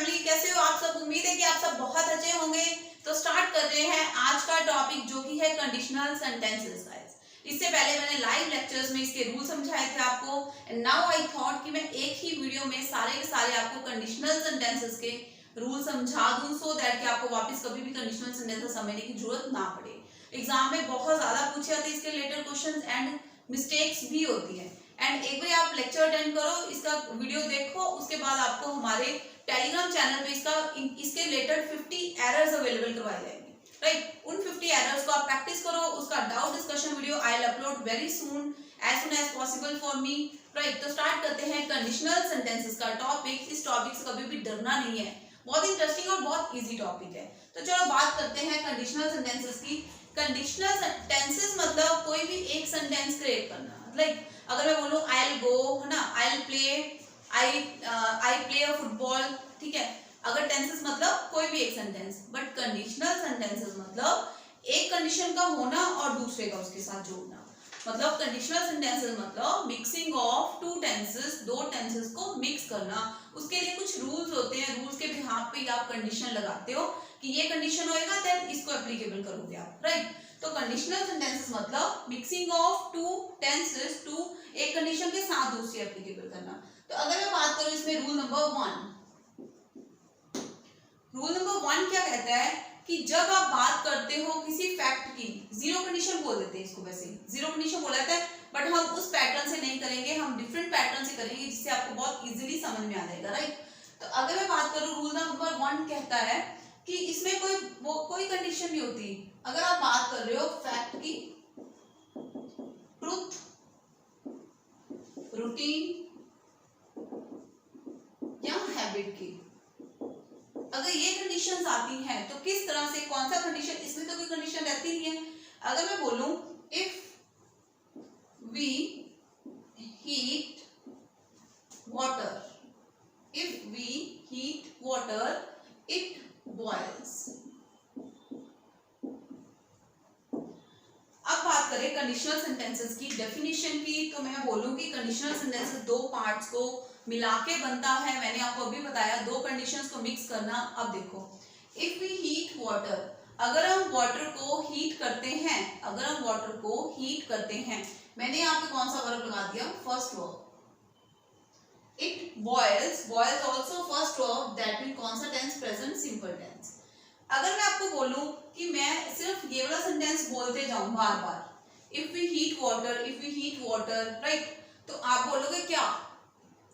Family, कैसे हो आप सब? उम्मीद है कि आप सब बहुत अच्छे होंगे। तो स्टार्ट कर रहे हैं आज का टॉपिक जो कि है कंडीशनल सेंटेंसेस गाइस। इससे पहले मैंने लाइव लेक्चर्स में इसके रूल समझाए थे आपको, एंड नाउ आई थॉट कि मैं एक ही वीडियो में सारे के सारे आपको कंडीशनल सेंटेंसेस के रूल समझा दूं, सो दैट कि आपको वापस कभी भी कंडीशनल सेंटेंसेस समझने की जरूरत ना पड़े। एग्जाम में बहुत ज्यादा पूछे जाते हैं इसके रिलेटेड क्वेश्चंस एंड मिस्टेक्स भी होती है। एंड एक बार आप लेक्चर अटेंड करो, इसका वीडियो देखो, उसके बाद आपको हमारे टेलीग्राम चैनल पे इसके रिलेटेड 50 एरर्स अवेलेबल करवाए जाएंगे, राइट। उन 50 एरर्स को आप प्रैक्टिस करो। उसका doubt discussion video I will upload very soon as possible for me, right. तो स्टार्ट करते हैं कंडीशनल सेंटेंसेस का टॉपिक। इस टॉपिक से कभी भी डरना नहीं है, बहुत इंटरेस्टिंग और बहुत इजी टॉपिक है। तो चलो बात करते हैं कंडीशनल सेंटेंसेस की। कंडीशनल सेंटेंसेस मतलब कोई भी एक सेंटेंस क्रिएट करना। लाइक अगर मैं बोलूं आई विल गो, है ना, I will play, I play a football, ठीक है। अगर टेंसेस मतलब कोई भी एक सेंटेंस, बट कंडीशनल सेंटेंसेस मतलब एक कंडीशन का होना और दूसरे का उसके साथ जोड़ना। मतलब कंडीशनल सेंटेंसेस मतलब मिक्सिंग ऑफ टू टेंसेस, दो टेंसेस को मिक्स करना। उसके लिए कुछ रूल्स होते हैं, रूल्स के बिहाफ पे आप कंडीशन लगाते हो कि ये कंडीशन होएगा देन इसको एप्लीकेबल करोगे आप, राइट। तो कंडीशनल सेंटेंसेस मतलब mixing of two tenses, to एक कंडीशन के साथ दूसरी एप्लीकेबल करना। तो अगर मैं बात करूं इसमें रूल नंबर 1 क्या कहता है कि जब आप बात करते हो किसी फैक्ट की, जीरो कंडीशन बोल देते हैं इसको, वैसे जीरो कंडीशन बोला जाता है, बट हम उस पैटर्न से नहीं करेंगे, हम डिफरेंट पैटर्न से करेंगे जिससे आपको बहुत इजीली समझ में आ जाएगा, राइट। तो अगर मैं बात करूं रूल नंबर 1 कहता है कि इसमें कोई कंडीशन नहीं होती। अगर आप बात कर रहे हो फैक्ट की, ट्रुथ, रूटीन या हैबिट की, अगर ये कंडीशंस आती हैं तो किस तरह से, कौन सा कंडीशन, इसमें तो कोई कंडीशन रहती नहीं है। अगर मैं बोलूं if we heat water, if we heat water it boils. अब बात करें कंडीशनल सेंटेंसेस की डेफिनेशन की, तो मैं बोलूं कि कंडीशनल सेंटेंसेस दो पार्ट्स को मिला के बनता है। मैंने आपको अभी बताया दो कंडीशंस को मिक्स करना। अब देखो, इफ वी हीट वाटर, अगर हम वाटर को हीट करते हैं, अगर हम वाटर को हीट करते हैं, मैंने यहाँ पे कौन सा वर्ब लगा दिया, first verb. It boils, boils also first verb, that mean कौन सा टेंस, प्रेजेंट सिंपल टेंस। अगर मैं आपको बोलूं कि मैं सिर्फ ये वाला सेंटेंस बोलते जाऊं बार बार, if we heat water, if we heat water, right, तो आप बोलोगे क्या,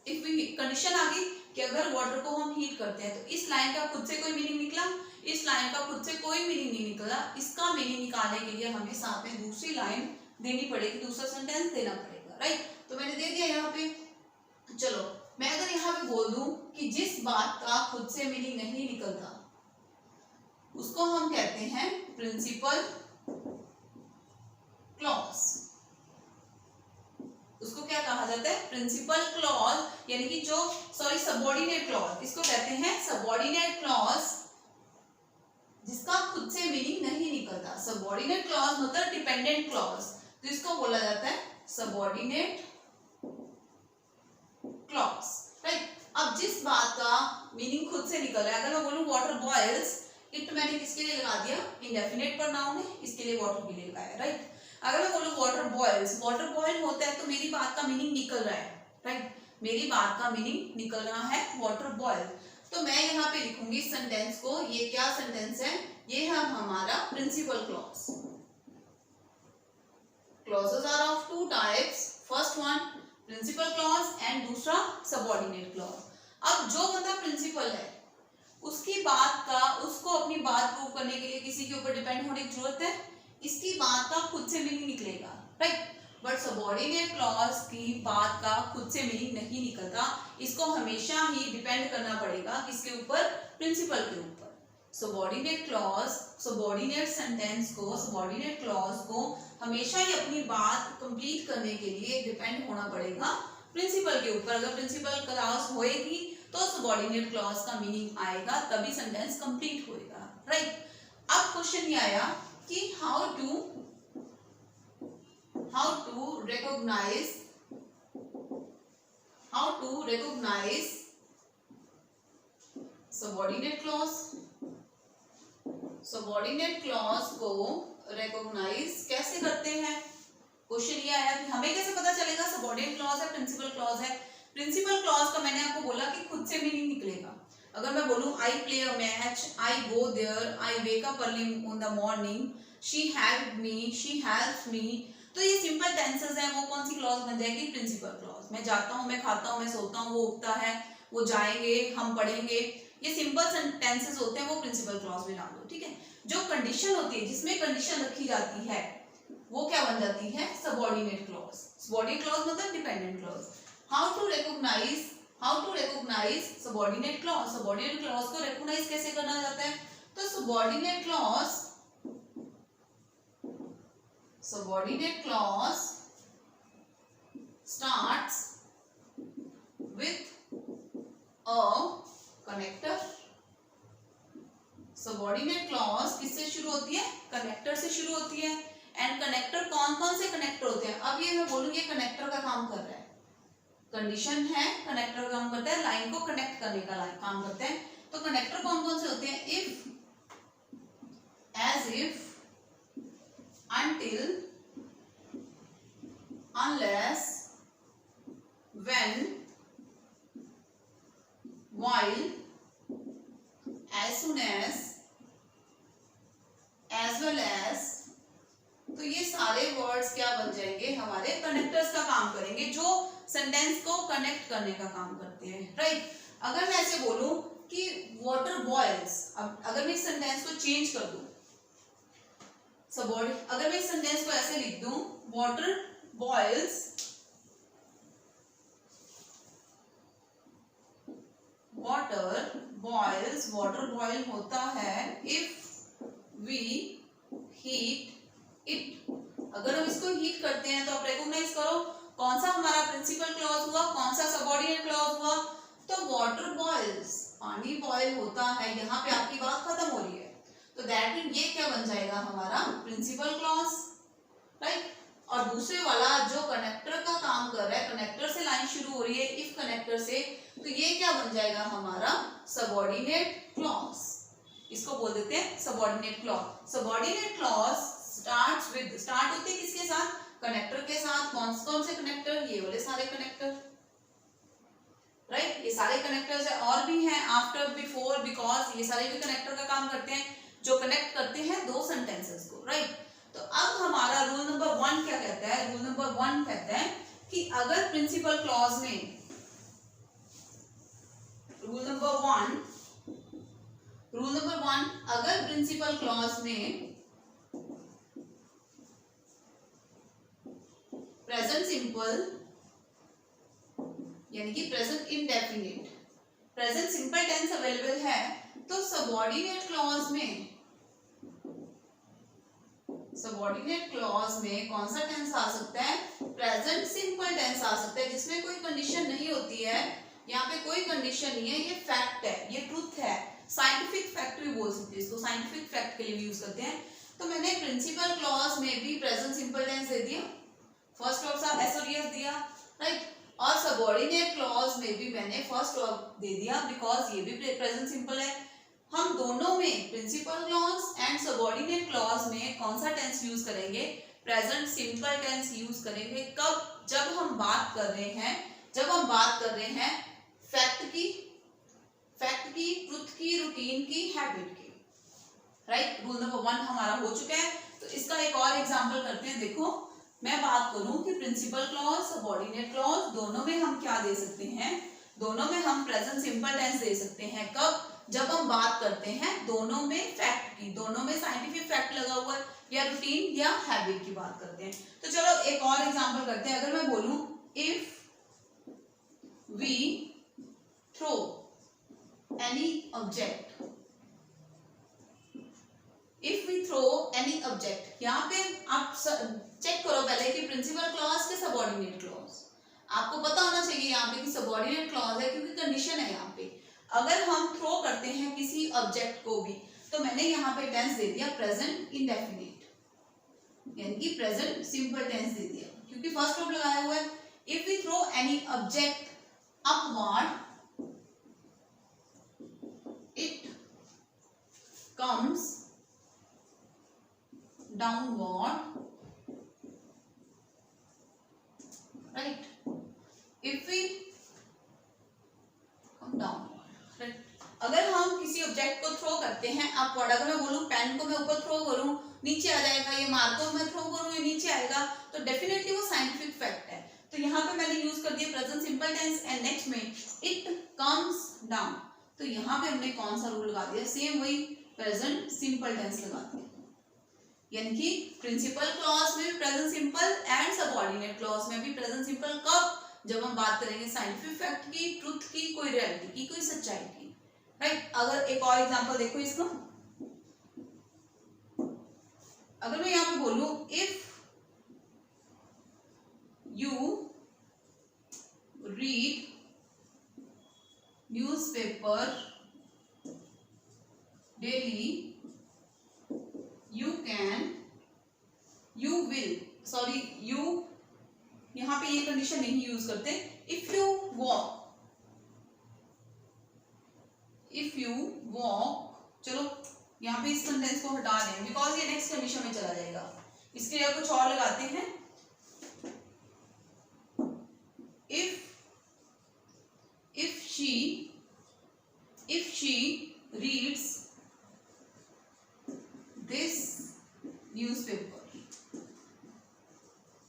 इफ वी, कंडीशन आ गई कि अगर वाटर को हम हीट करते हैं। तो इस लाइन का खुद से कोई मीनिंग निकला, इस लाइन का खुद से कोई मीनिंग नहीं निकला। इसका मीनिंग निकालने के लिए हमें साथ में दूसरी लाइन देनी पड़ेगी, दूसरा सेंटेंस देना पड़ेगा, राइट। तो मैंने दे दिया यहाँ पे। चलो मैं अगर यहाँ पे बोल दूं कि जिस बात का खुद से मीनिंग नहीं निकलता उसको हम कहते हैं प्रिंसिपल क्लॉज। उसको क्या कहा जाता है, प्रिंसिपल क्लॉज, यानी कि जो सबऑर्डिनेट क्लॉज, इसको कहते हैं सबऑर्डिनेट क्लॉज, जिसका खुद से मीनिंग नहीं निकलता। सबऑर्डिनेट क्लॉज मतलब डिपेंडेंट क्लॉज, तो इसको बोला जाता है सबऑर्डिनेट क्लॉज, राइट। अब जिस बात का मीनिंग खुद से निकल रहा है, अगर मैं बोलूं वाटर बॉयल्स, इट मैंने किसके लिए लगा दिया, इंडेफिनिट प्रोनाउन है, इसके लिए वाटर के लिए लगाया, राइट। अगर मैं बोलूं वाटर बॉयल्स, वाटर बॉयल होता है, तो मेरी बात का मीनिंग निकल रहा है, राइट, मेरी बात का मीनिंग निकल रहा है वाटर बॉयल। तो मैं यहाँ पे लिखूंगी सेंटेंस को, ये क्या सेंटेंस है, ये है हमारा principal clause. Clauses are of two types, first one principal clause and दूसरा सबऑर्डिनेट क्लॉज। अब जो बंदा प्रिंसिपल है उसकी बात का, उसको अपनी बात प्रूव करने के लिए किसी के ऊपर डिपेंड होने की जरूरत है, इसकी बात का खुद से मीनिंग निकलेगा, राइट। बट सबऑर्डिनेट क्लॉज की बात का खुद से मीनिंग नहीं निकलता, इसको हमेशा ही डिपेंड करना पड़ेगा किसके ऊपर, प्रिंसिपल के ऊपर। सबऑर्डिनेट क्लॉज, सबऑर्डिनेट सेंटेंस को, सबऑर्डिनेट क्लॉज को हमेशा ही अपनी बात कंप्लीट करने के लिए डिपेंड होना पड़ेगा प्रिंसिपल के ऊपर। अगर प्रिंसिपल क्लॉज होएगी तो सबऑर्डिनेट क्लॉज का मीनिंग आएगा, तभी सेंटेंस कंप्लीट होएगा, राइट। अब क्वेश्चन ये आया कि how to recognize subordinate clause, subordinate clause को रिकॉग्नाइज कैसे करते हैं? क्वेश्चन ये आया कि हमें कैसे पता चलेगा सबऑर्डिनेट क्लॉज है प्रिंसिपल क्लॉज है? प्रिंसिपल क्लॉज का मैंने आपको बोला कि खुद से मीनिंग निकलेगा। अगर मैं बोलूं I play a match, I go there, I wake up early in the morning, she helped me, she helps me, तो ये सिंपल टेंसेस हैं, वो कौन सी क्लॉज बन जाएगी? Principal clause. मैं जाता हूँ, मैं खाता हूँ, मैं सोता हूँ, वो उठता है, वो जाएंगे, हम पढ़ेंगे, ये सिंपल टेंसेस होते हैं, वो प्रिंसिपल क्लॉज में डाल दो। ठीक है, जो कंडीशन होती है, जिसमें कंडीशन रखी जाती है, वो क्या बन जाती है? Subordinate clause. सबऑर्डिनेट क्लॉज मतलब dependent clause. How to recognize subordinate clause? Subordinate clause को रिकॉग्नाइज कैसे करना जाता है? तो subordinate clause starts with a connector. Subordinate clause किससे शुरू होती है? कनेक्टर से शुरू होती है। एंड कनेक्टर कौन कौन से कनेक्टर होते हैं? अब ये मैं बोलूंगी कनेक्टर का काम कर रहा है, कंडीशन है, कनेक्टर काम करता है, लाइन को कनेक्ट करने का काम करते हैं। तो कनेक्टर कौन कौन से होते हैं? If, as if, until, unless, when, while, as soon as well as, तो ये सारे वर्ड्स क्या बन जाएंगे? हमारे कनेक्टर्स का काम करेंगे, जो सेंटेंस को कनेक्ट करने का काम करते हैं। राइट? अगर मैं ऐसे बोलूं कि वाटर बॉयल्स, अब अगर मैं इस सेंटेंस को चेंज कर दूं, अगर मैं इस सेंटेंस को ऐसे लिख दूं, वाटर बॉयल्स, वाटर बॉयल होता है इफ वी हीट इट। अगर हम इसको हीट करते हैं तो आप रिकॉग्नाइज करो कौन सा हमारा प्रिंसिपल क्लॉज हुआ, कौन सा सबऑर्डिनेट क्लॉज हुआ? तो वाटर बॉयल्स, पानी बॉयल होता है, यहाँ पे आपकी बात खत्म हो रही है, तो दैट मीन ये क्या बन जाएगा? हमारा प्रिंसिपल क्लॉज। राइट? और दूसरे वाला जो कनेक्टर का काम कर रहा है, कनेक्टर से लाइन शुरू हो रही है, इफ कनेक्टर से, तो ये क्या बन जाएगा? हमारा सबऑर्डिनेट क्लॉज। इसको बोल देते हैं subordinate clause. Subordinate clause start होते हैं किसके साथ? कनेक्टर के साथ। कौन से कनेक्टर? ये वाले सारे कनेक्टर। राइट? ये सारे कनेक्टर्स है, और भी हैं, आफ्टर, बिफोर, बिकॉज, ये सारे भी कनेक्टर का काम करते हैं, जो कनेक्ट करते हैं दो सेंटेंसेस को। राइट? तो अब हमारा रूल नंबर 1 क्या कहता है? रूल नंबर 1 कहता है कि अगर प्रिंसिपल क्लॉज में, रूल नंबर 1, अगर प्रिंसिपल क्लॉज में प्रेजेंट सिंपल यानी कि present indefinite, present simple tense available है, तो सबऑर्डिनेट क्लॉज में कौन सा टेंस आ सकता है? प्रेजेंट सिंपल टेंस आ सकता है, जिसमें कोई कंडीशन नहीं होती है। यहाँ पे कोई कंडीशन नहीं है, ये फैक्ट है, ये ट्रूथ है, साइंटिफिक फैक्ट भी बोल सकते हैं इसको, साइंटिफिक फैक्ट के लिए भी यूज करते हैं। तो मैंने प्रिंसिपल क्लॉज में भी प्रेजेंट सिंपल टेंस दे दिया, फर्स्ट वर्ब एस और एस दिया। राइट? और सबऑर्डिनेट क्लॉज में भी मैंने फर्स्ट वर्ब दे दिया, बिकॉज ये भी प्रेजेंट सिंपल है। हम दोनों में, principal clause and subordinate clause में कौन सा टेंस यूज करेंगे? प्रेजेंट सिंपल टेंस यूज करेंगे। कब? जब हम बात कर रहे हैं फैक्ट की, ट्रुथ की, रूटीन की, हैबिट की। राइट? रूल नंबर 1 हमारा हो चुका है। तो इसका एक और एग्जांपल करते हैं। देखो, मैं बात करूं कि प्रिंसिपल क्लॉज, सबऑर्डिनेट क्लॉज, दोनों में हम क्या दे सकते हैं? दोनों में हम प्रेजेंट सिंपल टेंस दे सकते हैं। कब? जब हम बात करते हैं दोनों में फैक्ट की, दोनों में साइंटिफिक फैक्ट लगा हुआ है, या रूटीन या हैबिट की बात करते हैं। तो चलो एक और एग्जांपल करते हैं। अगर मैं बोलूं if we throw any object, यहाँ पे आप चेक करो पहले कि प्रिंसिपल क्लॉज के सबऑर्डिनेट क्लॉज। आपको पता होना चाहिए यहाँ पे कि सबऑर्डिनेट क्लॉज है, क्योंकि कंडीशन है यहाँ पे। अगर हम थ्रो करते हैं किसी ऑब्जेक्ट को भी, तो मैंने यहाँ पे टेंस दे दिया प्रेजेंट इंडेफिनिट, यानी कि प्रेजेंट सिंपल टेंस दे दिया, क्योंकि फर्स्ट वर्ब लगाया हुआ है। If we throw any object upward, comes downward, right? If we come downward, right? अगर हम किसी ऑब्जेक्ट को थ्रो करते हैं, आप अगर मैं बोलूं पेन को मैं ऊपर थ्रो करूं नीचे आ जाएगा, ये मार्कर मैं थ्रो करूं ये नीचे आएगा, तो डेफिनेटली वो साइंटिफिक फैक्ट है। तो यहाँ पे मैंने यूज कर दिया present simple tense and next में इट कम्स डाउन, तो यहाँ पे हमने कौन सा रूल लगा दिया, सेम वही प्रेजेंट सिंपल टेंस लगा दिया। यानी कि प्रिंसिपल क्लॉज में भी present simple and subordinate clause में भी प्रेजेंट सिंपल, कब, जब हम बात करेंगे साइंटिफिक फैक्ट की, ट्रुथ की, कोई रियलिटी की, कोई सच्चाई की, राइट? अगर एक और एग्जांपल देखो इसका, अगर मैं यहाँ पे बोलूं if you read newspaper daily you will, sorry you यहाँ पे ये कंडीशन नहीं यूज करते, इफ यू वॉक, चलो यहाँ पे इस सेंटेंस को हटा दें बिकॉज ये नेक्स्ट कंडीशन में चला जाएगा, इसके लिए कुछ और लगाते हैं। if she reads this newspaper,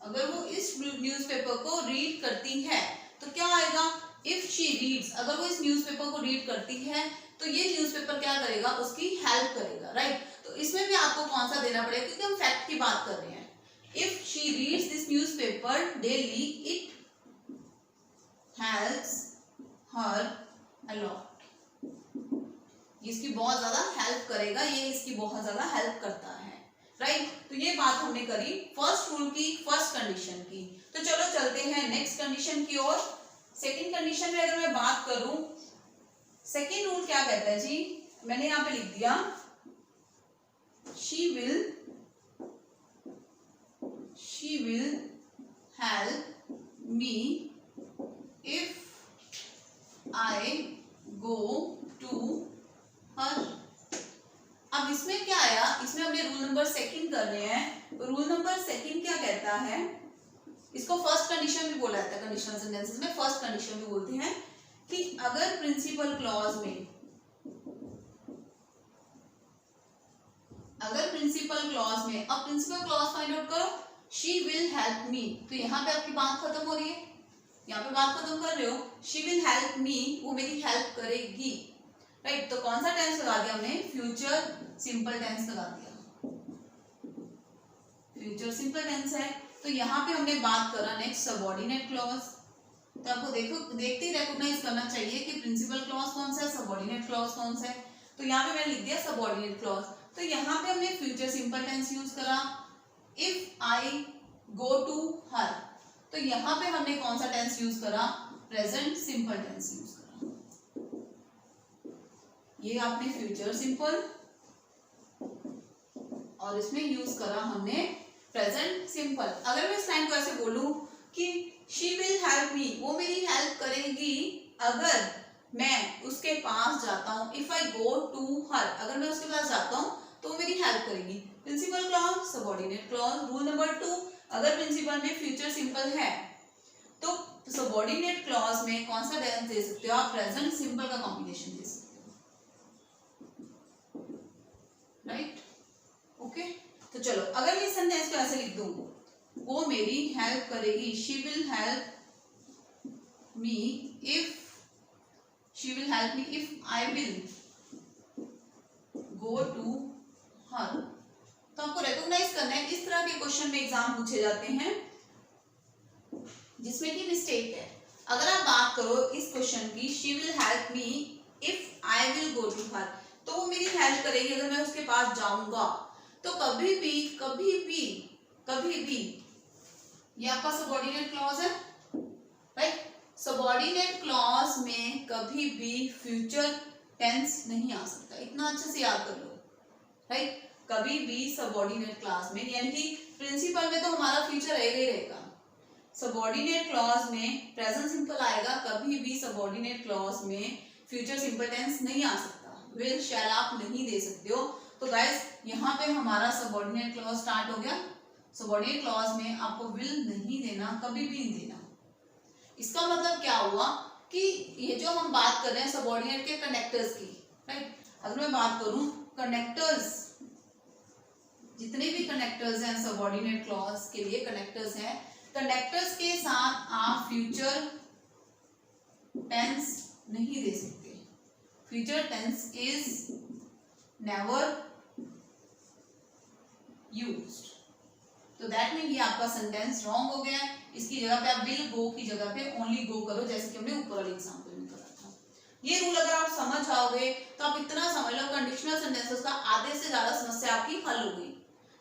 अगर वो इस न्यूज़पेपर को रीड करती है तो क्या आएगा, इफ शी रीड्स, अगर वो इस न्यूज़पेपर को रीड करती है तो ये न्यूज़पेपर क्या करेगा, उसकी हेल्प करेगा, राइट? तो इसमें भी आपको कौन सा देना पड़ेगा, क्योंकि हम फैक्ट की बात कर रहे हैं। If she reads this newspaper daily it helps her a lot, इसकी बहुत ज्यादा हेल्प करेगा, ये इसकी बहुत ज्यादा हेल्प करता है, राइट? तो ये बात हमने करी फर्स्ट रूल की, फर्स्ट कंडीशन की। तो चलो चलते हैं नेक्स्ट कंडीशन की ओर। सेकंड कंडीशन में अगर मैं बात करूं, सेकंड रूल क्या कहता है जी, मैंने यहां पे लिख दिया she will help me if I go to her. अब इसमें क्या आया, इसमें हमने रूल नंबर सेकंड कर रहे हैं। रूल नंबर सेकंड क्या कहता है, इसको फर्स्ट कंडीशन भी बोला जाता है, कंडीशनल सेंटेंसेस में फर्स्ट कंडीशन भी बोलते हैं कि अगर प्रिंसिपल क्लॉज में, अब प्रिंसिपल क्लॉज फाइंड आउट करो, शी विल हेल्प मी, तो यहाँ पे आपकी बात खत्म हो रही है, यहाँ पे बात खत्म कर रहे हो, शी विल हेल्प मी, वो मेरी हेल्प करेगी, राइट? तो कौन सा टेंस लगा दिया हमने, फ्यूचर सिंपल टेंस लगा दिया, फ्यूचर सिंपल टेंस है। तो यहाँ पे हमने बात करा नेक्स्ट सबऑर्डिनेट क्लॉज, तो आपको देखते ही रिकॉग्नाइज करना चाहिए कि प्रिंसिपल क्लॉज कौन सा है, सबऑर्डिनेट क्लॉज कौन सा है। तो यहाँ पे मैंने लिख दिया सबऑर्डिनेट क्लॉज, तो यहाँ पे हमने फ्यूचर सिंपल टेंस यूज करा, if I go to her, तो यहाँ पे हमने कौन सा टेंस यूज करा, प्रेजेंट सिंपल टेंस यूज करा, ये आपने फ्यूचर सिंपल और इसमें यूज करा हमने प्रेजेंट सिंपल। अगर मैं इस लाइन को ऐसे बोलूं कि शी विल हेल्प मी, वो मेरी हेल्प करेगी अगर मैं उसके पास जाता हूँ, इफ आई गो टू हर, अगर मैं उसके पास जाता हूँ तो वो मेरी हेल्प करेगी। Principal clause, subordinate clause. Rule number 2, अगर प्रिंसिपल में फ्यूचर सिंपल है तो सबऑर्डिनेट क्लॉज में कौन सा टेंस दे सकते हो आप, प्रेजेंट सिंपल का कॉम्बिनेशन दे सकते हो, राइट? ओके, तो चलो अगर मैं इस सेंटेंस को ऐसे लिख दूं, वो मेरी हेल्प करेगी, she will help me if I will go to her. तो आपको रिकॉग्नाइज करना है, इस तरह के क्वेश्चन में एग्जाम पूछे जाते हैं जिसमें कि मिस्टेक है। अगर आप बात करो इस क्वेश्चन की, she will help me if I will go to her, तो वो मेरी हेल्प करेगी अगर मैं उसके पास जाऊंगा। तो कभी भी ये आपका सबऑर्डिनेट क्लॉज है, राइट? सबऑर्डिनेट क्लॉज में कभी भी फ्यूचर टेंस नहीं आ सकता, इतना अच्छे से याद कर लो, राइट? कभी भी सबऑर्डिनेट क्लॉज में, यानी कि प्रिंसिपल में तो हमारा फ्यूचर रहेगा ही रहेगा, सबऑर्डिनेट क्लॉज में प्रेजेंट सिंपल आएगा, कभी भी सबऑर्डिनेट क्लॉज में फ्यूचर सिंपल टेंस नहीं आ सकता, विल शैल आप नहीं दे सकते हो। तो गाइस यहाँ पे हमारा सबऑर्डिनेट क्लॉज स्टार्ट हो गया। सबऑर्डिनेट क्लॉज में आपको विल नहीं देना, कभी भी नहीं देना। इसका मतलब क्या हुआ कि ये जो हम बात कर रहे हैं सबऑर्डिनेट के कनेक्टर्स की, राइट। अगर मैं बात करूं कनेक्टर्स, जितने भी कनेक्टर्स हैं सबऑर्डिनेट क्लॉज के लिए कनेक्टर्स हैं, कनेक्टर्स के साथ आप फ्यूचर टेंस नहीं दे सकते। Future tense is never used. तो दैट मीन ये आपका सेंटेंस रॉन्ग हो गया है। इसकी जगह पे आप विल गो की जगह पे ओनली गो करो, जैसे कि हमने ऊपर वाले एग्जांपल में करा था। ये रूल अगर आप समझ जाओगे तो आप इतना समझ लो कंडीशनल सेंटेंसेस का आधे से ज्यादा समस्या आपकी हल हो गई।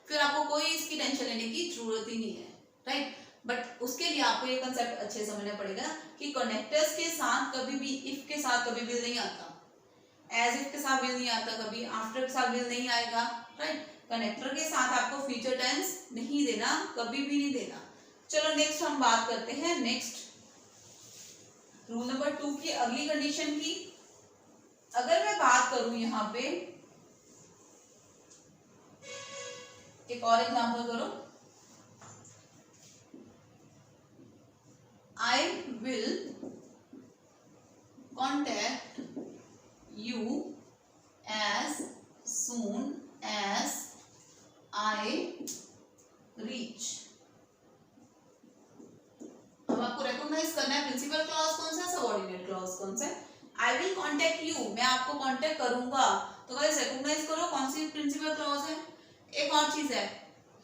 फिर आपको कोई इसकी टेंशन लेने की जरूरत ही नहीं है, राइट। बट उसके लिए आपको ये कंसेप्ट अच्छे से समझना पड़ेगा कि कनेक्टर्स के साथ कभी भी इफ के साथ कभी विल नहीं आता, एज इफ के साथ विल नहीं आता, कभी आफ्टर के साथ विल नहीं आएगा, राइट। कनेक्टर के साथ आपको फ्यूचर टेंस नहीं देना, कभी भी नहीं देना। चलो नेक्स्ट हम बात करते हैं नेक्स्ट रूल नंबर 2 की अगली कंडीशन की। अगर मैं बात करूं यहाँ पे एक और एग्जांपल करो, I will contact you as soon as I reach. अब आपको रिकॉग्नाइज करना है प्रिंसिपल क्लॉज कौन सा है, सबऑर्डिनेट क्लॉज कौन सा है। आई विल कॉन्टेक्ट यू, मैं आपको कांटेक्ट करूंगा, तो गाइस रिकॉग्नाइज करो कौन सी प्रिंसिपल क्लॉज है। एक और चीज है,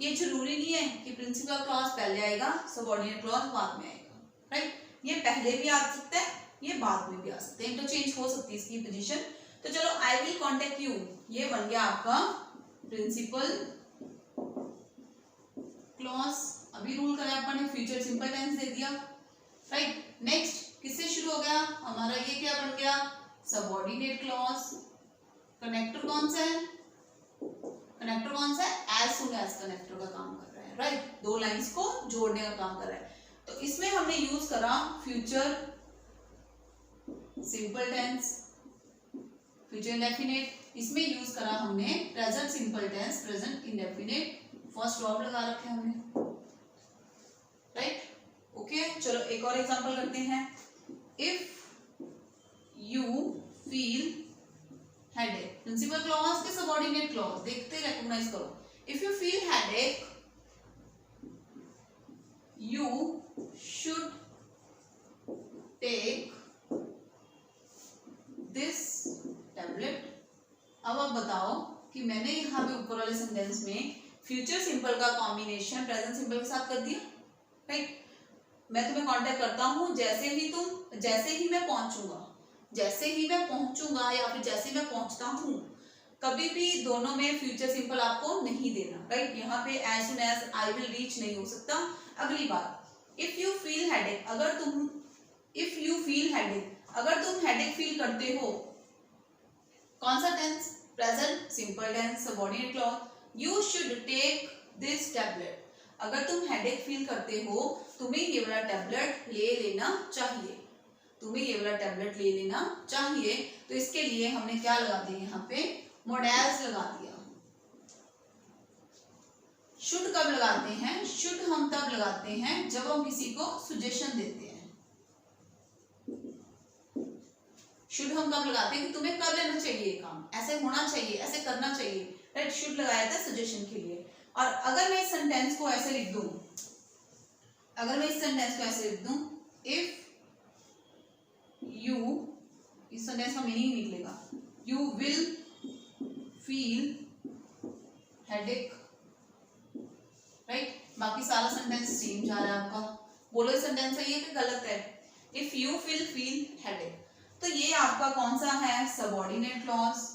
ये जरूरी नहीं है कि प्रिंसिपल क्लॉज पहले आएगा सबऑर्डिनेट क्लॉज बाद में आएगा, राइट। ये पहले भी आ सकता है, ये बाद में भी आ सकते हैं, इंटरचेंज हो सकती है इसकी पोजीशन। तो चलो आई विल कॉन्टेक्ट यू ये बन गया आपका प्रिंसिपल क्लॉज। अभी रूल करा अपन ने, फ्यूचर सिंपल टेंस दे दिया, राइट। नेक्स्ट किससे शुरू हो गया हमारा, ये क्या बन गया, सबऑर्डिनेट क्लॉज। कनेक्टर कौन सा है, कनेक्टर कौन सा है, एज सून एज कनेक्टर का काम कर रहा है, राइट। दो लाइंस को जोड़ने का काम कर रहा है। तो इसमें हमने यूज करा future simple tense, future indefinite. इसमें यूज करा हमने present simple tense, present indefinite, first verb लगा रखे हमने, राइट। ओके चलो एक और एग्जांपल करते हैं। If you feel headache, principal clause के सबऑर्डिनेट क्लॉज देखते रिकॉग्नाइज करो। If you feel headache you should take this tablet. अब आप बताओ कि मैंने यहाँ पे ऊपर वाले सेंटेंस में फ्यूचर सिंपल का कॉम्बिनेशन प्रेजेंट सिंपल के साथ कर दिया, राइट। मैं तुम्हें कांटेक्ट करता हूं, जैसे ही मैं पहुंचूंगा या फिर जैसे मैं पहुंचता हूं, कभी भी दोनों में फ्यूचर सिंपल आपको नहीं देना, राइट। यहाँ पे as soon as I will reach नहीं हो सकता। अगली बात, इफ यू फील हेडेक, अगर तुम हेडेक फील करते हो, कौन सा tense, present simple tense, subordinate clause. You should take this tablet, अगर तुम हेडेक फील करते हो तुम्हें ये वाला टैबलेट ले लेना चाहिए, तो इसके लिए हमने क्या लगा दिया, यहाँ पे मॉडल्स लगा दिया। शुड कब लगाते हैं, शुड हम तब लगाते हैं जब हम किसी को सजेशन देते हैं। शुड हम कब लगाते हैं कि तुम्हें कर लेना चाहिए काम, ऐसे होना चाहिए, ऐसे करना चाहिए, राइट। शुड लगाया था सजेशन के लिए। और अगर मैं इस सेंटेंस को ऐसे लिख दूं, इफ यू, इस सेंटेंस का मीनिंग निकलेगा you will feel headache, right. बाकी सारा सेंटेंस सेम जा रहा है आपका, बोलो इस सेंटेंस सही है कि गलत है। If you will feel headache, तो ये आपका कौन सा है, सबऑर्डिनेट क्लॉज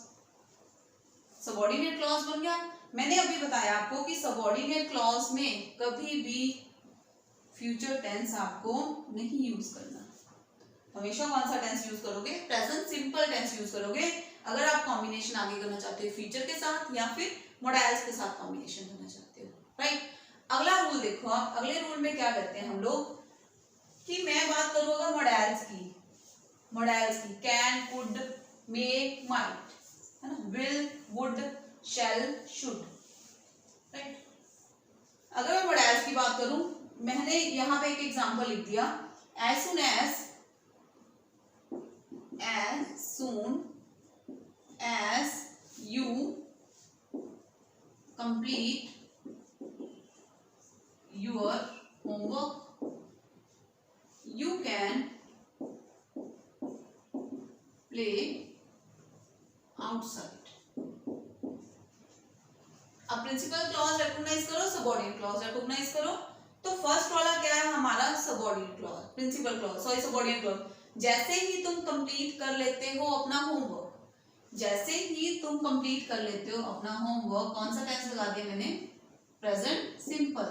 बन गया। मैंने अभी बताया आपको कि सबऑर्डिनेट क्लॉज में कभी भी फ्यूचर टेंस आपको नहीं यूज करना, हमेशा कौन सा टेंस यूज करोगे, प्रेजेंट सिंपल टेंस यूज करोगे। अगर आप कॉम्बिनेशन आगे करना चाहते हो फ्यूचर के साथ या फिर मॉडल्स के साथ कॉम्बिनेशन करना चाहते हो, राइट। अगला रूल देखो आप, अगले रूल में क्या करते हैं हम लोग कि मैं बात करूंगा मॉडल्स की, कैन, कुड, मेक, माइट, है ना, will, would, shall, should, right. अगर मैं मोडेल्स की बात करूं, मैंने यहां पे एक एग्जांपल लिख दिया, as soon as you complete your homework you can play outside। अब प्रिंसिपल क्लॉज रिकॉग्नाइज करो, सबऑर्डिनेट क्लॉज रिकॉग्नाइज करो। तो फर्स्ट वाला क्या है हमारा, subordinate clause, principal clause sorry subordinate clause. जैसे ही तुम कंप्लीट कर लेते हो अपना होमवर्क, जैसे ही तुम कंप्लीट कर लेते हो अपना होमवर्क, कौन सा टेंस लगा दिया मैंने, present simple,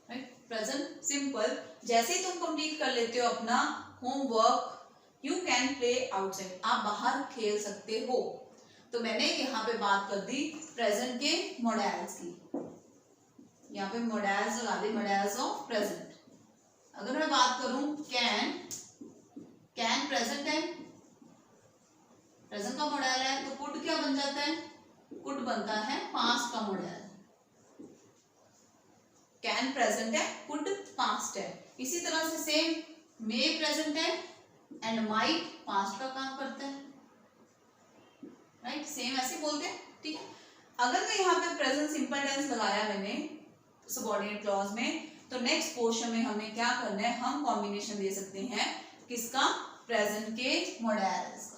right, present simple. जैसे ही तुम कंप्लीट कर लेते हो अपना homework, you can play outside, आप बाहर खेल सकते हो। तो मैंने यहाँ पे बात कर दी प्रेजेंट के मॉडल्स की, यहाँ पे मॉडल्स लगा दी, मॉडल्स ऑफ प्रेजेंट। अगर मैं बात करूं कैन, कैन प्रेजेंट है, प्रेजेंट का मॉडल है, तो कुड क्या बन जाता है, कुड बनता है पास्ट का मॉडल। कैन प्रेजेंट है, कुड पास्ट है। इसी तरह से सेम मे प्रेजेंट है एंड माइट पास्ट का काम करता है, राइट, सेम ऐसे बोलते हैं, ठीक है। अगर मैं यहाँ पे प्रेजेंट सिंपल टेंस लगाया मैंने सबऑर्डिनेट क्लॉज में, तो नेक्स्ट पोर्शन में हमें क्या करना है, हम कॉम्बिनेशन दे सकते हैं किसका, प्रेजेंट के मॉडल्स का।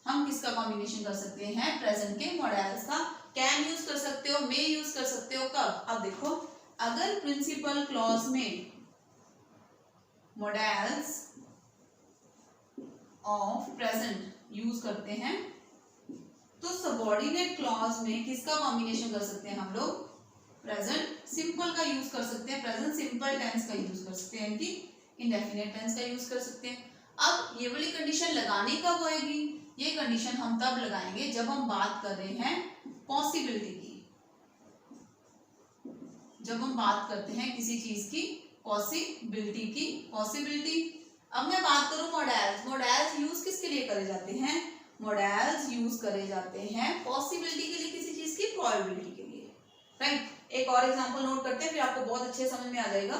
हम किसका कॉम्बिनेशन कर सकते हैं, प्रेजेंट के मॉडल्स का। कैन यूज कर सकते हो, मे यूज कर सकते हो, कब, अब देखो, अगर प्रिंसिपल क्लॉज में मॉडल्स ऑफ प्रेजेंट यूज करते हैं, तो सबऑर्डिनेट क्लॉज में किसका कॉम्बिनेशन कर सकते हैं हम लोग, प्रेजेंट सिंपल का यूज कर सकते हैं, प्रेजेंट सिंपल टेंस का यूज कर सकते हैं, यानी इंडेफिनिट टेंस का यूज कर सकते हैं। अब ये वाली कंडीशन लगानी कब होएगी, ये कंडीशन हम तब लगाएंगे जब हम बात कर रहे हैं पॉसिबिलिटी की, जब हम बात करते हैं किसी चीज की पॉसिबिलिटी की, पॉसिबिलिटी। अब मैं बात करूं मॉडल्स, मॉडल्स यूज किसके लिए करे जाते हैं, मॉडल्स यूज करे जाते हैं पॉसिबिलिटी के लिए, किसी चीज की प्रोबेबिलिटी के लिए, राइट। एक और एग्जांपल नोट करते हैं, फिर आपको बहुत अच्छे समझ में आ जाएगा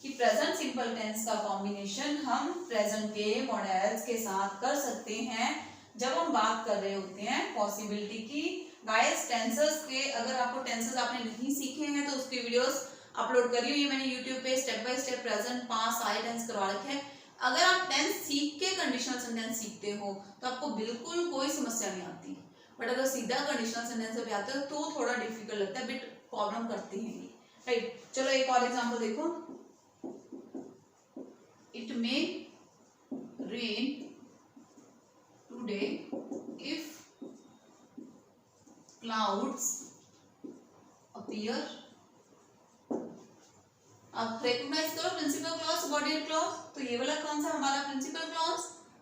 कि प्रेजेंट सिंपल टेंस का कॉम्बिनेशन हम प्रेजेंट के मॉडल्स के साथ कर सकते हैं जब हम बात कर रहे होते हैं पॉसिबिलिटी की। गाइस टेंसेस के, अगर आपको टेंसेस आपने नहीं सीखे हैं तो उसकी वीडियोस अपलोड करी हुई है मैंने यूट्यूब पे, step by step present past सारे टेंस करवा रखे हैं। अगर आप टेंस सीख के कंडीशनल सेंटेंस सीखते हो तो आपको बिल्कुल कोई समस्या नहीं आती, बट अगर सीधा कंडीशनल सेंटेंस पे आते हो तो थोड़ा डिफिकल्ट लगता है, बिट प्रॉब्लम करती है ये, राइट। चलो एक और एग्जांपल देखो, it may rain today if clouds appear. अब रिकॉग्नाइज करो प्रिंसिपल क्लॉज, सबऑर्डिनेट क्लॉज, तो ये वाला कौन सा हमारा प्रिंसिपल क्लॉज,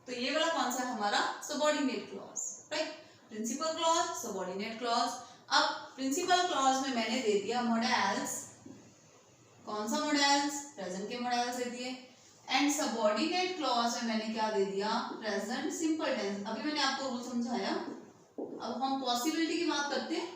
तो ये वाला कौन सा हमारा subordinate clause, right. Principal clause, subordinate clause. अब प्रिंसिपल क्लॉज में मैंने दे दिया मॉडल्स, कौन सा मॉडल्स, प्रेजेंट के मॉडल्स दे दिए, एंड सबऑर्डिनेट क्लॉज में मैंने क्या दे दिया, प्रेजेंट सिंपल टेंस। अभी मैंने आपको रूल समझाया। अब हम पॉसिबिलिटी की बात करते हैं,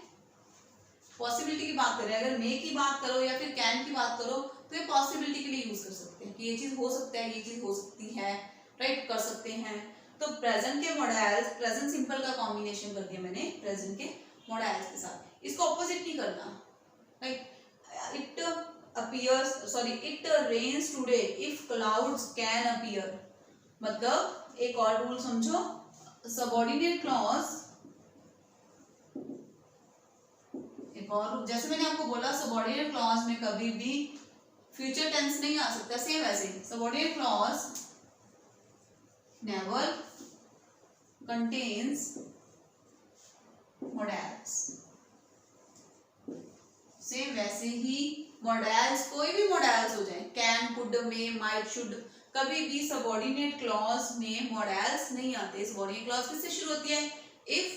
पॉसिबिलिटी की बात करें, अगर मे की बात करो या फिर कैन की बात करो तो ये पॉसिबिलिटी के लिए यूज कर सकते हैं कि ये चीज हो सकता है, ये चीज हो सकती है, राइट, कर सकते हैं। तो प्रेजेंट के मॉडल्स, प्रेजेंट सिंपल का कॉम्बिनेशन कर दिया मैंने प्रेजेंट के मॉडल्स के साथ, इसको ऑपोजिट नहीं करना, right. It appears, sorry, it rains today if clouds can appear। मतलब एक और रूल समझो, सबऑर्डिनेट क्लॉज, एक और जैसे मैंने आपको बोला सबऑर्डिनेट क्लॉज में कभी भी फ्यूचर टेंस नहीं आ सकता, सेम वैसे subordinate clause never contains models, same वैसे ही मॉडल्स, कोई भी मॉडल्स हो जाए, can, could, may, might, should, कभी भी सबऑर्डिनेट क्लॉज में मॉडल्स नहीं आते। सबऑर्डिनेट क्लॉज किससे शुरू होती है, if,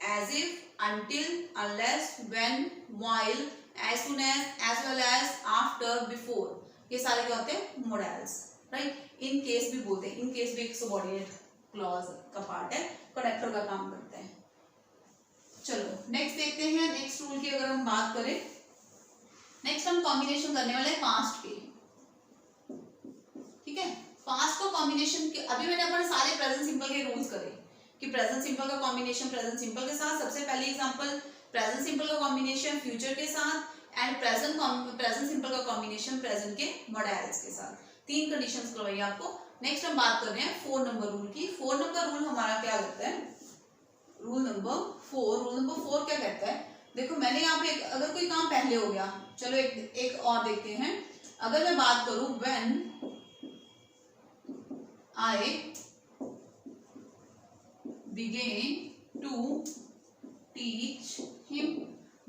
as if, until, unless, when, while, as soon as well as, after, before, ये सारे क्या होते हैं मॉडल्स, राइट। इन केस भी बोलते हैं, इन केस भी एक सबऑर्डिनेट क्लॉज का रूल की अगर हम बात करें, नेक्स्ट हम कॉम्बिनेशन करने वाले हैं पास्ट के, ठीक है। पास्ट को कॉम्बिनेशन के, अभी मैंने अपने सारे प्रेजेंट सिंपल के रूल्स करे कि प्रेजेंट सिंपल का कॉम्बिनेशन प्रेजेंट सिंपल के साथ, सबसे पहले एग्जांपल प्रेजेंट सिंपल का कॉम्बिनेशन फ्यूचर के साथ एंड प्रेजेंट सिंपल का कॉम्बिनेशन प्रेजेंट के मॉडल्स के साथ, तीन कंडीशंस करवाई आपको। नेक्स्ट हम बात कर रहे हैं 4 नंबर रूल की। 4 नंबर रूल हमारा क्या कहता है, रूल नंबर 4 क्या कहता है, देखो मैंने यहाँ पे अगर कोई काम पहले हो गया, चलो एक और देखते हैं। अगर मैं बात करूं when I begin to teach him,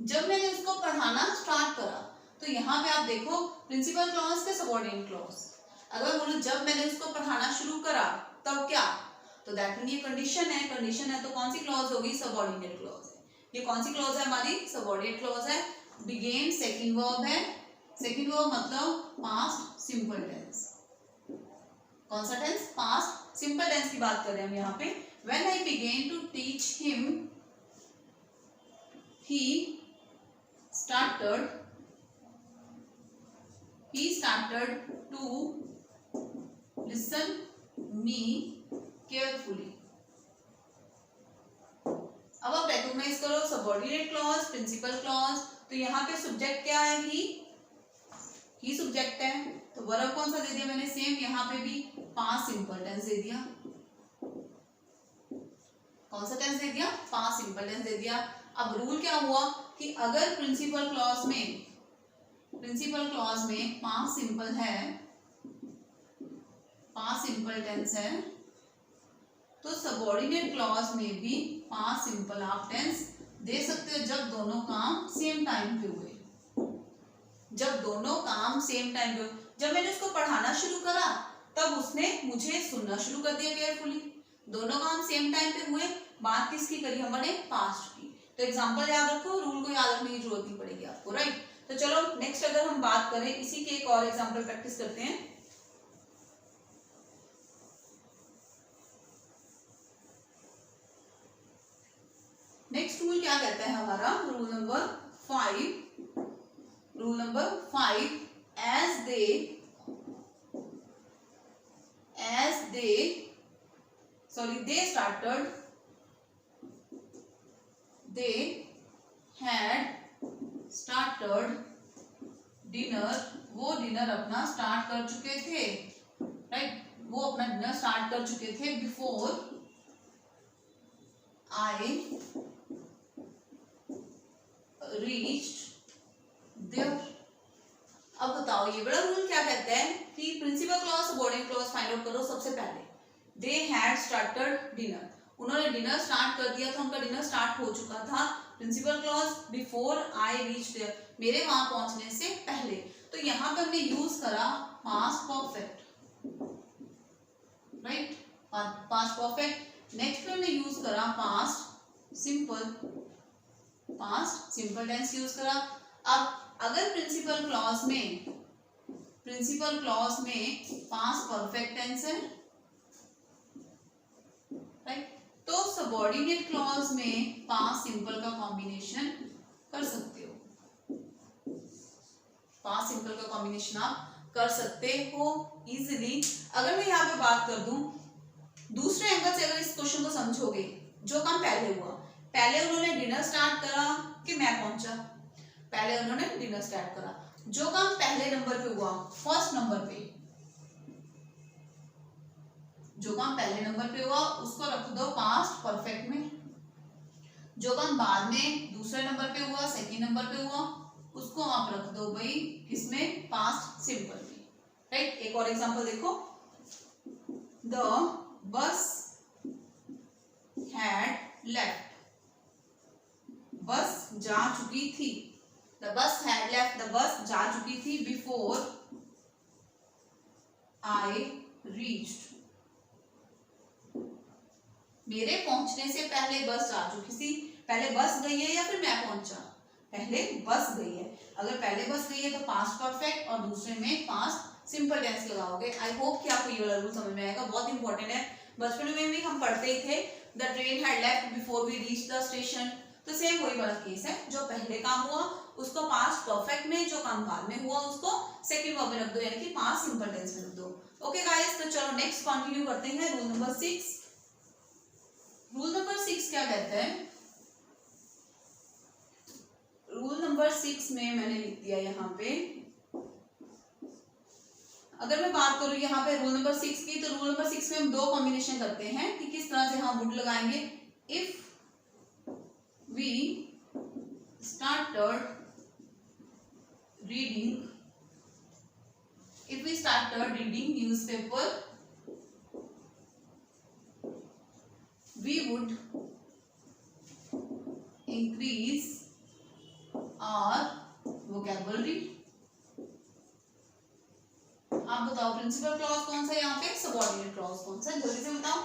जब मैंने उसको पढ़ाना स्टार्ट करा, तो यहाँ पे आप देखो प्रिंसिपल क्लॉज के सबऑर्डिनेट क्लॉज, अगर बोलो जब मैंने उसको पढ़ाना शुरू करा तब क्या, तो दैट मीन ये कंडीशन है तो कौन सी क्लॉज होगी, सबऑर्डिनेट क्लॉज है। ये कौन सी क्लॉज है हमारी, सबऑर्डिनेट क्लॉज है। बिगेन सेकंड वर्ब है, सेकंड वर्ब मतलब पास्ट सिंपल टेंस, कौन सा टेंस, पास्ट सिंपल टेंस की बात कर रहे हैं हम यहाँ पे। When I begin to teach him he started to listen me carefully। अब आप रिकॉग्नाइज करो सबऑर्डिनेट क्लॉज, प्रिंसिपल क्लॉज, तो यहाँ पे सब्जेक्ट क्या है, ही सब्जेक्ट है, तो वर्ब कौन सा दे दिया मैंने, सेम यहाँ पे भी पास्ट सिंपल टेंस दे दिया। कौन सा टेंस दे दिया, पास्ट सिंपल टेंस दे दिया। अब रूल क्या हुआ कि अगर प्रिंसिपल क्लॉज में पास्ट सिंपल है, पास्ट सिंपल टेंस है, तो सबऑर्डिनेट क्लॉज में भी पास्ट सिंपल आप टेंस दे सकते हो जब दोनों काम सेम टाइम पे हुए, जब दोनों काम सेम टाइम पे हुए। जब मैंने उसको पढ़ाना शुरू करा तब उसने मुझे सुनना शुरू कर दिया केयरफुली, दोनों काम सेम टाइम पे हुए। बात किसकी करी हमने, पास्ट की। तो एग्जांपल याद रखो, रूल को याद रखने की जरूरत नहीं पड़ेगी आपको, राइट। तो चलो नेक्स्ट अगर हम बात करें, इसी के एक और एग्जांपल प्रैक्टिस करते हैं। नेक्स्ट रूल क्या कहता है हमारा, rule number 5, they had started dinner, वो डिनर अपना स्टार्ट कर चुके थे, राइट, वो अपना डिनर स्टार्ट कर चुके थे बिफोर आई रीच्ड देयर। अब बताओ ये बड़ा रूल क्या कहता है कि principal clause subordinate clause find out करो। सबसे पहले दे हैड स्टार्टेड डिनर, उन्होंने डिनर स्टार्ट कर दिया था, उनका डिनर स्टार्ट हो चुका था। Principal clause before I reached there, मेरे वहां पहुंचने से पहले। तो यहाँ पे हमने यूज करा past perfect, right, past perfect. Next पे हमने यूज करा पास्ट सिंपल टेंस यूज करा। अब अगर प्रिंसिपल क्लॉज में पास्ट परफेक्ट टेंस है, राइट, तो सबऑर्डिनेट क्लॉज में पास्ट सिंपल का कॉम्बिनेशन कर सकते हो, पास्ट सिंपल का कॉम्बिनेशन आप कर सकते हो इजीली। अगर मैं यहाँ पे बात कर दूं दूसरे एंगल से, अगर इस क्वेश्चन को समझोगे, जो काम पहले हुआ, पहले उन्होंने डिनर स्टार्ट करा कि मैं पहुंचा, पहले उन्होंने डिनर स्टार्ट करा, जो काम पहले नंबर पे हुआ, फर्स्ट नंबर पे, जो काम पहले नंबर पे हुआ उसको रख दो पास्ट परफेक्ट में, जो काम बाद में दूसरे नंबर पे हुआ, सेकंड नंबर पे हुआ, उसको आप रख दो भाई किसमें, पास्ट सिंपल में, राइट। एक और एग्जांपल देखो, द बस हैड लेफ्ट, बस जा चुकी थी, the bus had left, the bus जा चुकी थी बिफोर आई रीच्ड, मेरे पहुंचने से पहले बस जा चुकी थी। पहले बस गई है या फिर मैं पहुंचा, पहले बस गई है। अगर पहले बस गई है तो पास्ट परफेक्ट और दूसरे में पास्ट सिंपल टेंस लगाओगे। आई होप कि आपको ये वाला रूल समझ में आएगा, बहुत इंपॉर्टेंट है। बचपन में भी हम पढ़ते ही थे, the train had left before we reach the station, तो सेम वही वाला केस है, जो पहले काम हुआ उसको पास्ट परफेक्ट में, जो काम बाद में हुआ उसको सेकंड वर्ब में रख दो, यानी कि पास्ट सिंपल टेंस में रख दो। ओके गाइस, तो चलो नेक्स्ट कंटिन्यू करते हैं। Rule number 6। रूल नंबर 6 क्या कहता है? रूल नंबर 6 में मैंने लिख दिया यहाँ पे, अगर मैं बात करूं यहाँ पे रूल नंबर 6 की, तो रूल नंबर 6 में हम दो कॉम्बिनेशन करते हैं कि किस तरह से हम वुड लगाएंगे। If we started reading newspaper, we would increase our vocabulary। आप बताओ प्रिंसिपल क्लॉज कौन सा है यहाँ पे, सबऑर्डिनेट क्लॉज कौन सा है? जल्दी से बताओ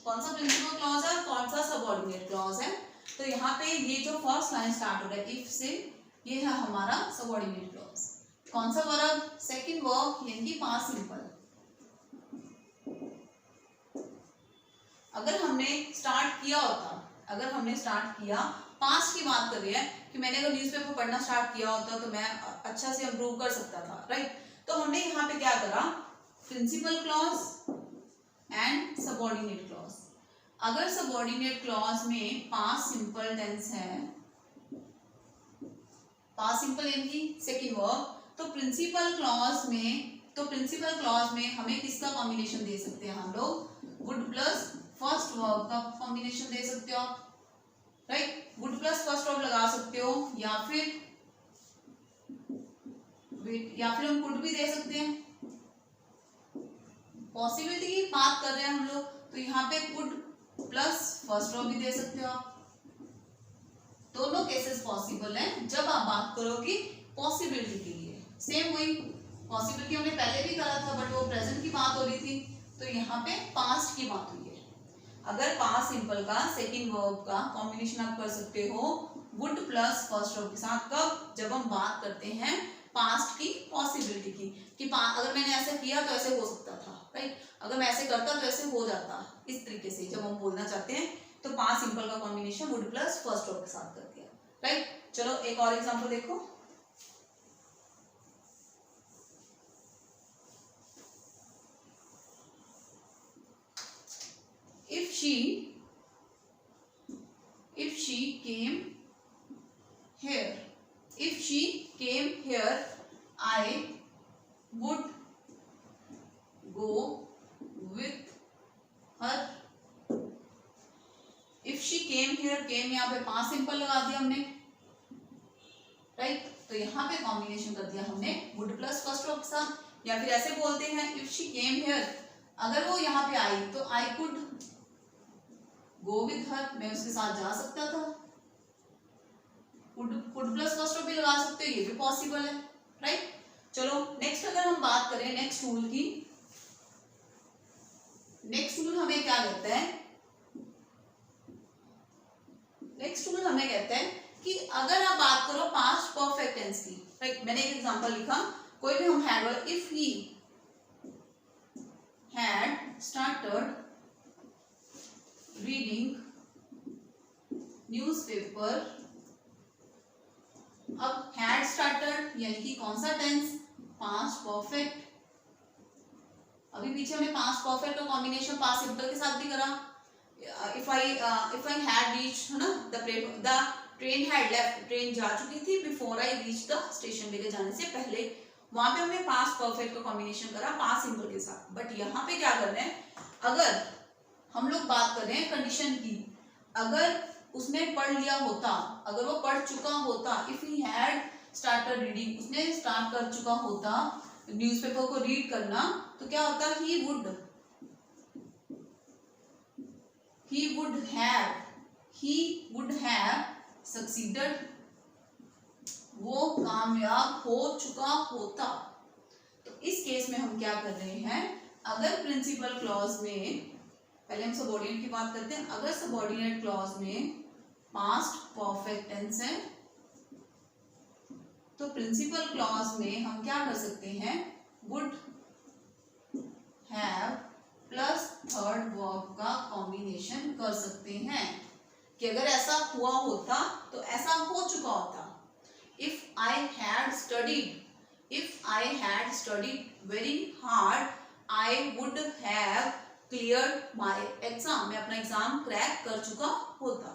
कौन सा प्रिंसिपल क्लॉज है, कौन सा सबऑर्डिनेट क्लॉज है। तो यहाँ पे ये जो फर्स्ट लाइन स्टार्ट हो रहा है इफ से, ये है हमारा सबऑर्डिनेट क्लॉज। कौन सा वर्ब? सेकंड वर्ब, यानी कि पास्ट सिंपल। अगर हमने स्टार्ट किया पास्ट की बात कर रही है कि मैंने अगर न्यूज़पेपर पढ़ना स्टार्ट किया होता तो मैं अच्छा से इम्प्रूव कर सकता था, राइट। तो हमने यहाँ पे क्या करा, principal clause and subordinate clause. अगर सबऑर्डिनेट क्लॉज में पास्ट सिंपल टेंस है, पास्ट सिंपल यानी कि सेकंड वर्ब, तो प्रिंसिपल क्लॉज में हमें किसका कॉम्बिनेशन दे सकते हैं हम लोग? वुड प्लस फर्स्ट वर्ब का कॉम्बिनेशन दे सकते हो, right. Would plus first verb लगा सकते हो, या फिर हम कुड भी दे सकते हैं। पॉसिबिलिटी की बात कर रहे हैं हम लोग, तो यहाँ पे कुड प्लस फर्स्ट वर्ब भी दे सकते हो आप। दोनों केसेस पॉसिबल हैं जब आप बात करोगे पॉसिबिलिटी के लिए। सेम वही पॉसिबिलिटी हमने पहले भी करा था, बट वो प्रेजेंट की बात हो रही थी, तो यहाँ पे पास्ट की बात हुई है। अगर पास्ट सिंपल का सेकंड वर्ब का कॉम्बिनेशन आप कर सकते हो वुड प्लस फर्स्ट वर्ब के साथ, कब? जब हम बात करते हैं पास्ट की पॉसिबिलिटी की, कि अगर मैंने ऐसा किया तो ऐसे हो सकता था, राइट। अगर मैं ऐसे करता तो ऐसे हो जाता, इस तरीके से जब हम बोलना चाहते हैं तो पास्ट सिंपल का combination would plus first verb के साथ कर दिया, राइट। चलो एक और एग्जांपल देखो। if she came here I would go with her। if she came here, came यहाँ पे पास्ट सिंपल लगा दिया हमने, राइट। तो यहाँ पे कॉम्बिनेशन कर दिया हमने वुड प्लस फर्स्ट वर्ब के साथ। या फिर ऐसे बोलते हैं इफ शी केम हियर, अगर वो यहाँ पे आई तो I could go with her, मैं उसके साथ जा सकता था। कुड प्लस फर्स्ट वर्ब भी लगा सकते हो, ये भी पॉसिबल है, राइट। चलो नेक्स्ट अगर हम बात करें नेक्स्ट रूल की, नेक्स्ट रूल हमें क्या कहता है? नेक्स्ट रूल हमें कहता है कि अगर आप बात करो पास्ट परफेक्ट टेंस की, राइट। मैंने एक एग्जांपल लिखा, कोई भी हम हैड वाला, if he had started reading newspaper. अब हैड स्टार्टेड यानी कि कौन सा टेंस? Past perfect. अभी पीछे हमने पास्ट परफेक्ट का कॉम्बिनेशन पास्ट सिंपल के साथ भी करा। if I had reached, है ना, the train had left, train जा चुकी थी before I reached the station, मेरे जाने से पहले। वहां पे हमने पास्ट परफेक्ट का कॉम्बिनेशन करा पास्ट सिंपल के साथ। बट यहाँ पे क्या करना है, अगर हम लोग बात कर रहे हैं कंडीशन की, अगर उसने पढ़ लिया होता, अगर वो पढ़ चुका होता, if he had started reading, उसने स्टार्ट कर चुका होता न्यूज़पेपर को रीड करना, तो क्या होता? he would have succeeded, वो कामयाब हो चुका होता। तो इस केस में हम क्या कर रहे हैं, अगर प्रिंसिपल क्लॉज में, पहले हम सबऑर्डिनेट की बात करते हैं, अगर सबऑर्डिनेट क्लॉज में पास्ट परफेक्ट टेंस है तो प्रिंसिपल क्लॉज में हम क्या कर सकते हैं, would have plus third verb का कॉम्बिनेशन कर सकते हैं। कि अगर ऐसा हुआ होता तो ऐसा हो चुका होता। If I had studied very hard I would have cleared my exam, मैं अपना एग्जाम क्रैक कर चुका होता।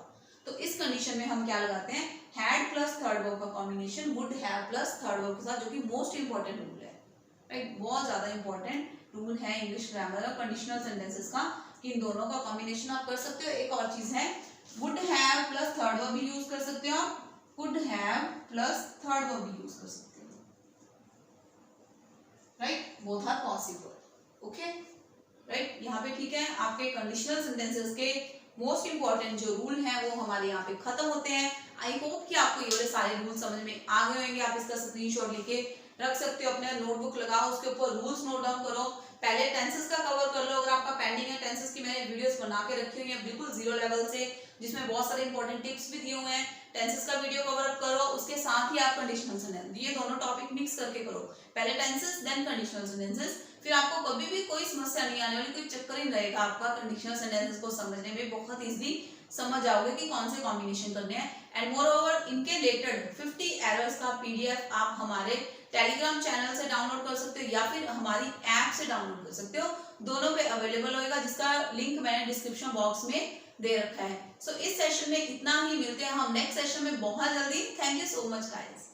तो इस कंडीशन में हम क्या लगाते हैं, हैड प्लस थर्ड वर्ब का combination would have plus third verb के साथ, जो कि मोस्ट इंपॉर्टेंट रूल है, राइट, बहुत ज्यादा इंपॉर्टेंट रूल है इंग्लिश ग्रामर और कंडीशनल सेंटेंसेस का, कि इन दोनों का कॉम्बिनेशन आप कर सकते हो। एक और चीज है, would have plus third verb भी यूज कर सकते हो, could have plus third verb भी यूज कर सकते हो, right, both are possible. Okay, right, यहाँ पे ठीक है, आपके कंडीशनल सेंटेंसेस के मोस्ट इंपॉर्टेंट जो रूल हैं वो हमारे यहाँ पे खत्म होते हैं। आई होप कि आपको ये वाले सारे रूल समझ में आ गए होंगे। आप इसका स्क्रीनशॉट लेके रख सकते हो, अपने नोटबुक लगाओ, उसके ऊपर रूल्स नोट डाउन करो, पहले टेंसेस का कवर कर लो। अगर आपका पेंडिंग है टेंसेस की, मैंने वीडियोस बना के रखी हुई है बिल्कुल जीरो लेवल से, जिसमें बहुत सारे इंपॉर्टेंट टिप्स भी दिए हुए हैं। टेंसेस का वीडियो कवर अप करो, उसके साथ ही आप कंडीशनल सेंटेंस, ये दोनों टॉपिक मिक्स करके करो, पहले टेंसेस देन कंडीशनल सेंटेंसेस, फिर आपको कभी भी कोई समस्या नहीं आने वाली, कोई चक्कर ही रहेगा आपका कंडीशनल सेंटेंसेस को समझने में, बहुत इजीली समझ जाओगे कि कौन से कॉम्बिनेशन करने हैं। एंड मोर ओवर इनके रिलेटेड 50 एरर्स का पीडीएफ आप हमारे टेलीग्राम चैनल से डाउनलोड कर सकते हो या फिर हमारी ऐप से डाउनलोड कर सकते हो, दोनों पे अवेलेबल होएगा, जिसका लिंक मैंने डिस्क्रिप्शन बॉक्स में दे रखा है। सो इस सेशन में इतना ही, मिलते हैं हम नेक्स्ट सेशन में बहुत जल्दी। Thank you so much guys.